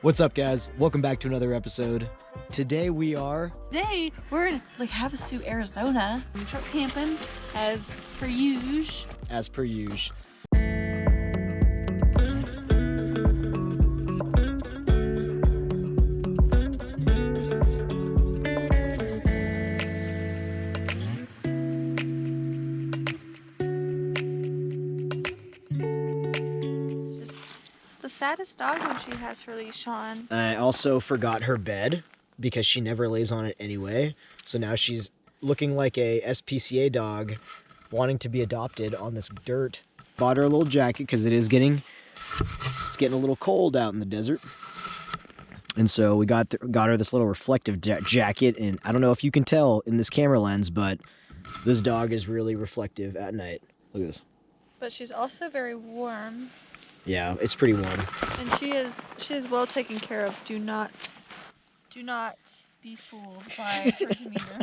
What's up, guys? Welcome back to another episode. Today we're in Lake Havesu, Arizona. Truck camping as per usual. As per usual. The saddest dog when she has her leash on. I also forgot her bed because she never lays on it anyway. So now she's looking like a SPCA dog wanting to be adopted on this dirt. Bought her a little jacket because it's getting a little cold out in the desert. And so we got her this little reflective jacket, and I don't know if you can tell in this camera lens, but this dog is really reflective at night. Look at this. But she's also very warm. Yeah, it's pretty warm. And she is well taken care of. Do not be fooled by her demeanor.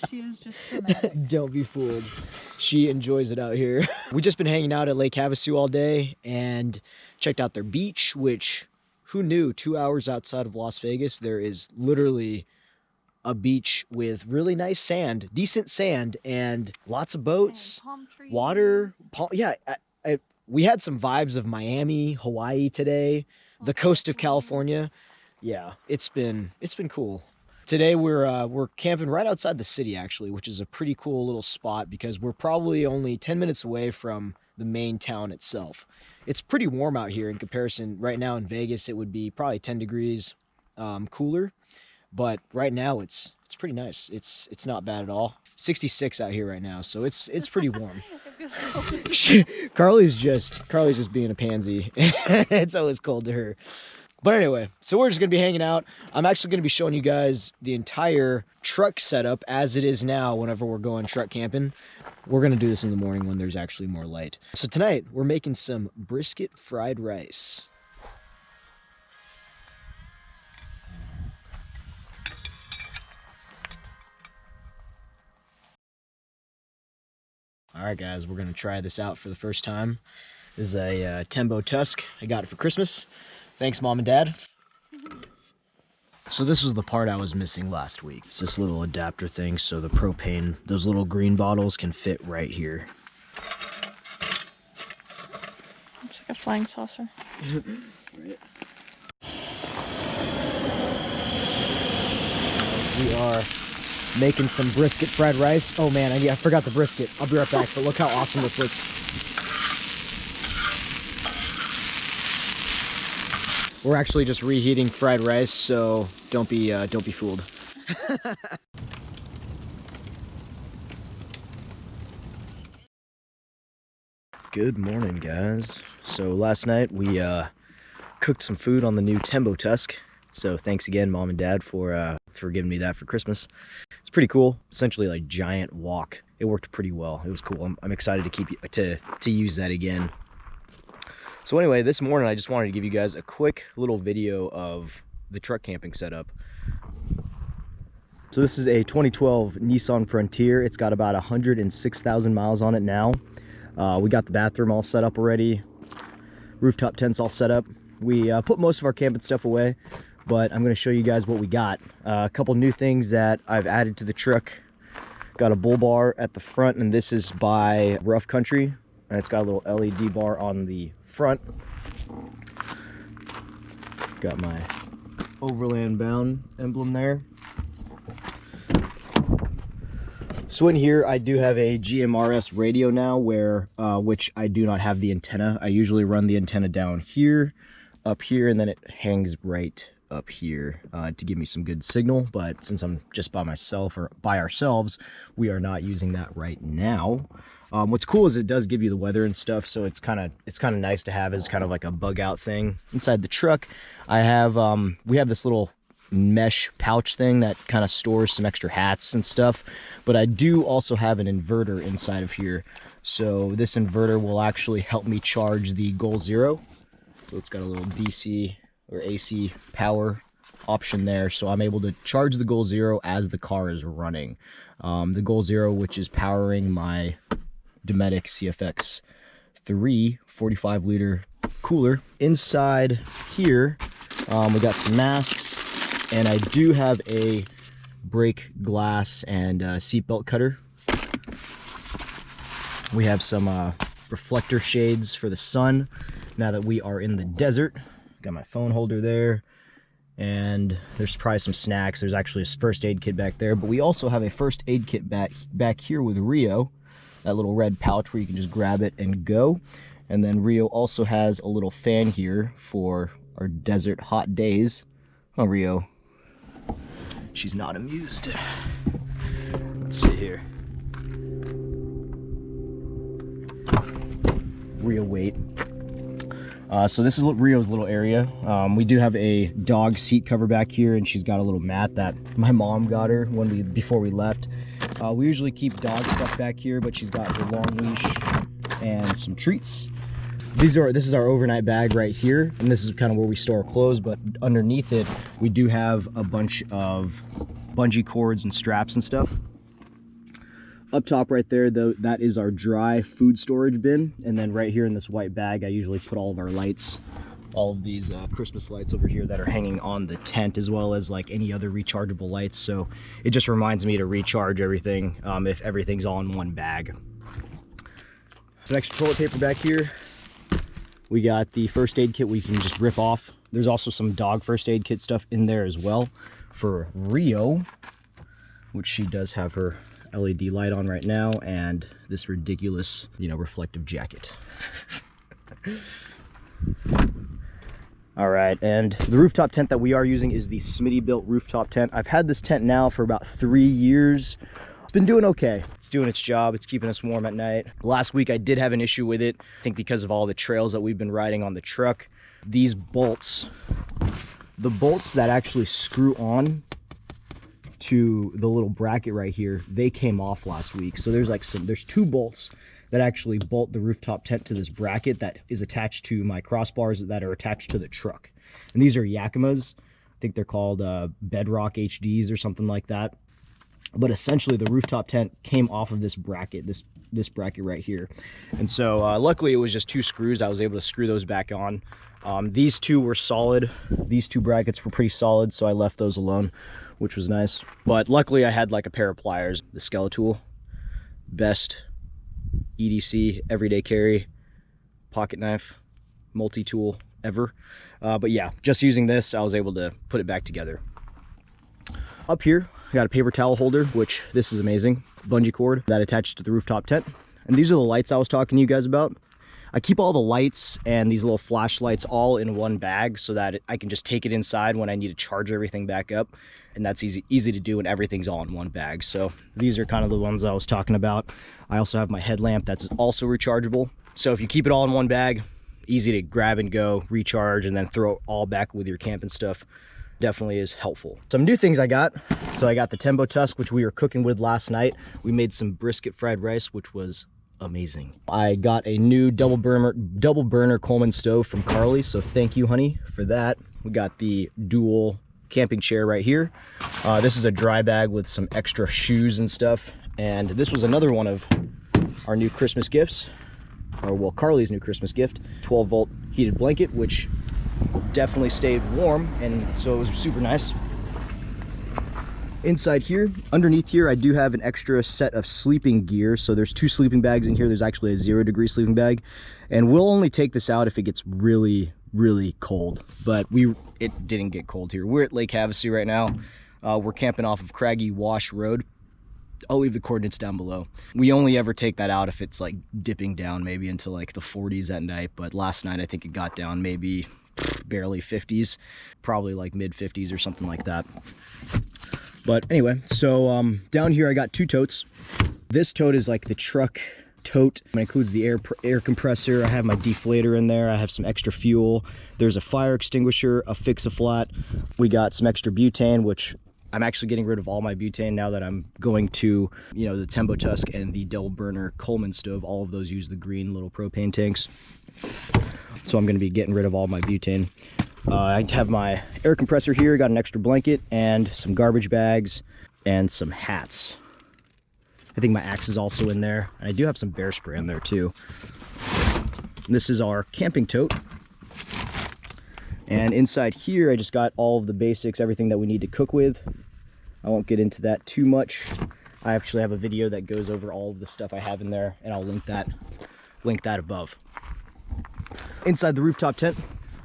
She is just dramatic. Don't be fooled. She enjoys it out here. We've just been hanging out at Lake Havesu all day and checked out their beach, which, who knew, 2 hours outside of Las Vegas, there is literally a beach with really nice sand, decent sand, and lots of boats, palm trees. Water. We had some vibes of Miami, Hawaii today, the coast of California. Yeah, it's been cool. Today we're camping right outside the city, actually, which is a pretty cool little spot because we're probably only 10 minutes away from the main town itself. It's pretty warm out here in comparison. Right now in Vegas, it would be probably 10 degrees cooler, but right now it's pretty nice. It's not bad at all. 66 out here right now, so it's pretty warm. Carly's just being a pansy. It's always cold to her. But anyway, so we're just gonna be hanging out. I'm actually gonna be showing you guys the entire truck setup as it is now whenever we're going truck camping. We're gonna do this in the morning when there's actually more light. So tonight we're making some brisket fried rice. All right, guys, we're gonna try this out for the first time. This is a Tembo Tusk. I got it for Christmas. Thanks, Mom and Dad. So this was the part I was missing last week. It's this little adapter thing, so the propane, those little green bottles can fit right here. It's like a flying saucer. Right. We are making some brisket fried rice. Oh man, I forgot the brisket. I'll be right back, but look how awesome this looks. We're actually just reheating fried rice, so don't be fooled. Good morning, guys. So last night we cooked some food on the new Tembo Tusk. So thanks again, Mom and Dad, for giving me that for Christmas. It's pretty cool. Essentially like giant wok. It worked pretty well. It was cool. I'm excited to use that again. So anyway, this morning I just wanted to give you guys a quick little video of the truck camping setup. So this is a 2012 Nissan Frontier. It's got about 106,000 miles on it now. We got the bathroom all set up already. Rooftop tents all set up. We put most of our camping stuff away, but I'm going to show you guys what we got. A couple new things that I've added to the truck. Got a bull bar at the front, and this is by Rough Country, and it's got a little LED bar on the front. Got my Overland bound emblem there. So in here I do have a GMRS radio now, which I do not have the antenna. I usually run the antenna down here, up here, and then it hangs right up here to give me some good signal. But since I'm just by myself or by ourselves, we are not using that right now. What's cool is it does give you the weather and stuff, so it's kind of nice to have as kind of like a bug out thing. Inside the truck, I have we have this little mesh pouch thing that kind of stores some extra hats and stuff, but I do also have an inverter inside of here. So this inverter will actually help me charge the Goal Zero. So it's got a little DC or AC power option there, so I'm able to charge the Goal Zero as the car is running. The Goal Zero, which is powering my Dometic CFX 3 45 liter cooler. Inside here We got some masks, and I do have a brake glass and seatbelt cutter. We have some reflector shades for the sun now that we are in the desert. Got my phone holder there, and there's probably some snacks. There's actually a first aid kit back there, but we also have a first aid kit back here with Rio, that little red pouch where you can just grab it and go. And then Rio also has a little fan here for our desert hot days. Oh, Rio, she's not amused. Let's see here. Rio, wait. So this is Rio's little area. We do have a dog seat cover back here, and she's got a little mat that my mom got her before we left. We usually keep dog stuff back here, but she's got her long leash and some treats. This is our overnight bag right here, and this is kind of where we store our clothes, but underneath it, we do have a bunch of bungee cords and straps and stuff. Up top right there, though, that is our dry food storage bin, and then right here in this white bag, I usually put all of our lights, all of these Christmas lights over here that are hanging on the tent, as well as like any other rechargeable lights. So it just reminds me to recharge everything if everything's all in one bag. Some extra toilet paper back here. We got the first aid kit we can just rip off. There's also some dog first aid kit stuff in there as well for Rio, which she does have her LED light on right now, and this ridiculous, reflective jacket. All right, and the rooftop tent that we are using is the Smitty built rooftop tent. I've had this tent now for about 3 years. It's been doing okay. It's doing its job. It's keeping us warm at night. Last week I did have an issue with it, I think because of all the trails that we've been riding on the truck. These bolts, the bolts that actually screw on to the little bracket right here, they came off last week. So there's 2 bolts that actually bolt the rooftop tent to this bracket that is attached to my crossbars that are attached to the truck. And these are Yakimas. I think they're called Bedrock HDs or something like that. But essentially the rooftop tent came off of this bracket, this bracket right here. And so luckily it was just 2 screws. I was able to screw those back on. These 2 were solid. These 2 brackets were pretty solid, so I left those alone, which was nice. But luckily I had like a pair of pliers. The Skeletal, best EDC everyday carry pocket knife multi-tool ever. But yeah, just using this I was able to put it back together. Up here I got a paper towel holder, which this is amazing, bungee cord that attaches to the rooftop tent. And these are the lights I was talking to you guys about. I keep all the lights and these little flashlights all in one bag so that I can just take it inside when I need to charge everything back up. And that's easy to do when everything's all in one bag. So these are kind of the ones I was talking about. I also have my headlamp that's also rechargeable. So if you keep it all in one bag, easy to grab and go, recharge, and then throw it all back with your camping stuff. Definitely is helpful. Some new things I got. So I got the Tembo Tusk, which we were cooking with last night. We made some brisket fried rice, which was amazing. I got a new double burner Coleman stove from Carly, so thank you, honey, for that. We got the dual camping chair right here. This is a dry bag with some extra shoes and stuff, and this was another one of our new Christmas gifts, or well, Carly's new Christmas gift, 12-volt heated blanket, which definitely stayed warm, and so it was super nice. Inside here, underneath here, I do have an extra set of sleeping gear. So there's 2 sleeping bags in here. There's actually a 0-degree sleeping bag, and we'll only take this out if it gets really, really cold. But it didn't get cold here. We're at Lake Havesu right now. We're camping off of Craggy Wash Road. I'll leave the coordinates down below. We only ever take that out if it's like dipping down maybe into like the 40s at night. But last night I think it got down maybe barely 50s, probably like mid 50s or something like that. But anyway, so down here I got 2 totes. This tote is like the truck tote. It includes the air compressor. I have my deflator in there. I have some extra fuel. There's a fire extinguisher, a fix-a-flat. We got some extra butane, which I'm actually getting rid of all my butane now that I'm going to, the Tembo Tusk and the double burner Coleman stove. All of those use the green little propane tanks. So I'm going to be getting rid of all my butane. I have my air compressor here, got an extra blanket and some garbage bags and some hats. I think my axe is also in there, and I do have some bear spray in there too. And this is our camping tote. And inside here, I just got all of the basics, everything that we need to cook with. I won't get into that too much. I actually have a video that goes over all of the stuff I have in there, and I'll link that above. Inside the rooftop tent,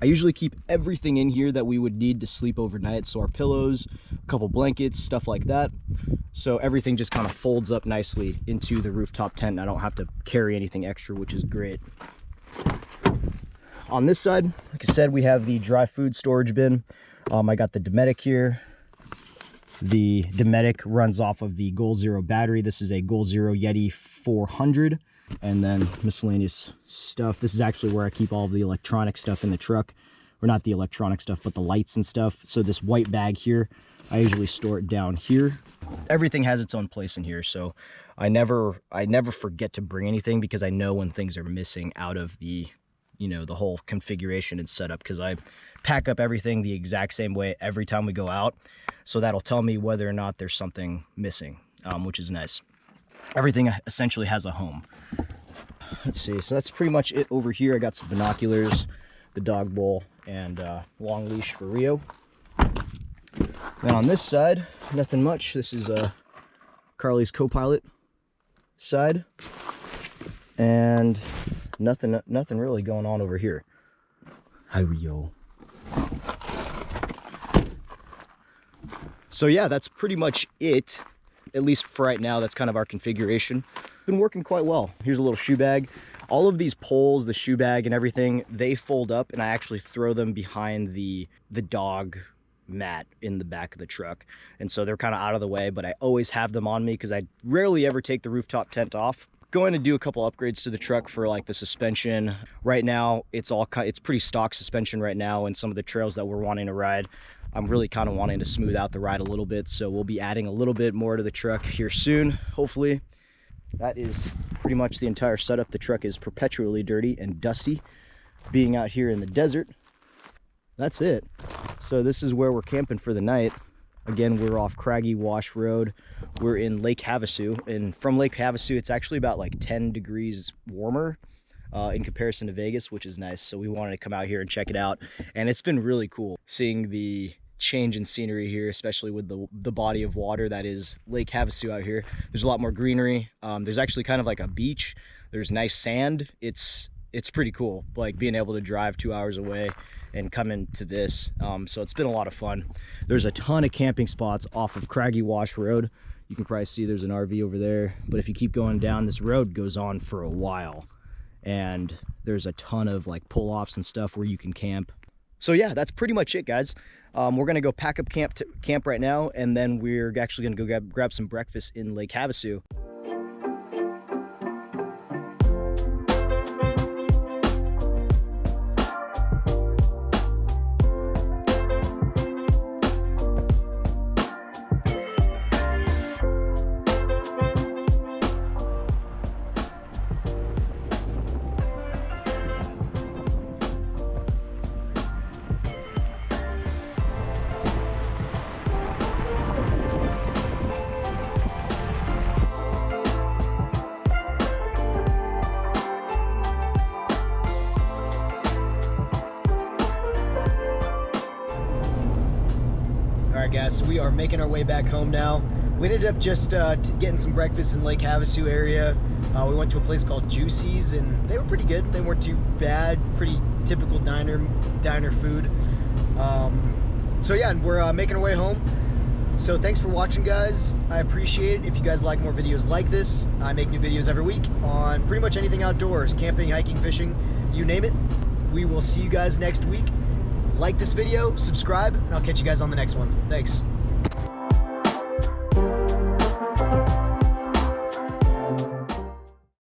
I usually keep everything in here that we would need to sleep overnight. So our pillows, a couple blankets, stuff like that. So everything just kind of folds up nicely into the rooftop tent, and I don't have to carry anything extra, which is great. On this side, like I said, we have the dry food storage bin. I got the Dometic here. The Dometic runs off of the Goal Zero battery. This is a Goal Zero Yeti 400. And then miscellaneous stuff. This is actually where I keep all of the electronic stuff in the truck. Or not the electronic stuff, but the lights and stuff. So this white bag here, I usually store it down here. Everything has its own place in here, so I never forget to bring anything, because I know when things are missing out of the, you know, the whole configuration and setup, because I pack up everything the exact same way every time we go out. So that'll tell me whether or not there's something missing, which is nice. Everything essentially has a home. Let's see, so that's pretty much it over here. I got some binoculars, the dog bowl, and long leash for Rio. Then on this side, nothing much. This is Carly's co-pilot side, and nothing really going on over here. Hi, Rio. So yeah, that's pretty much it. At least for right now, that's kind of our configuration. Been working quite well. Here's a little shoe bag. All of these poles, the shoe bag and everything, they fold up, and I actually throw them behind the dog mat in the back of the truck. And so they're kind of out of the way, but I always have them on me because I rarely ever take the rooftop tent off. Going to do a couple upgrades to the truck for like the suspension. Right now, it's pretty stock suspension right now, and some of the trails that we're wanting to ride, I'm really kind of wanting to smooth out the ride a little bit. So we'll be adding a little bit more to the truck here soon, hopefully. That is pretty much the entire setup. The truck is perpetually dirty and dusty, being out here in the desert. That's it. So this is where we're camping for the night. Again, we're off Craggy Wash Road. We're in Lake Havesu, and from Lake Havasu, it's actually about like 10 degrees warmer in comparison to Vegas, which is nice. So we wanted to come out here and check it out, and it's been really cool seeing the change in scenery here, especially with the body of water that is Lake Havesu out here. There's a lot more greenery. There's actually kind of like a beach. There's nice sand. It's pretty cool, like being able to drive 2 hours away and come into this. So it's been a lot of fun. There's a ton of camping spots off of Craggy Wash Road. You can probably see there's an RV over there, but if you keep going down, this road goes on for a while, and there's a ton of like pull-offs and stuff where you can camp. So yeah, that's pretty much it, guys. We're gonna go pack up camp right now, and then we're actually gonna go grab some breakfast in Lake Havasu. Alright guys, so we are making our way back home now. We ended up just getting some breakfast in Lake Havesu area. We went to a place called Juicy's, and they were pretty good. They weren't too bad, pretty typical diner food. So yeah, we're making our way home. So thanks for watching, guys. I appreciate it. If you guys like more videos like this, I make new videos every week on pretty much anything outdoors, camping, hiking, fishing, you name it. We will see you guys next week. Like this video, subscribe, and I'll catch you guys on the next one. Thanks.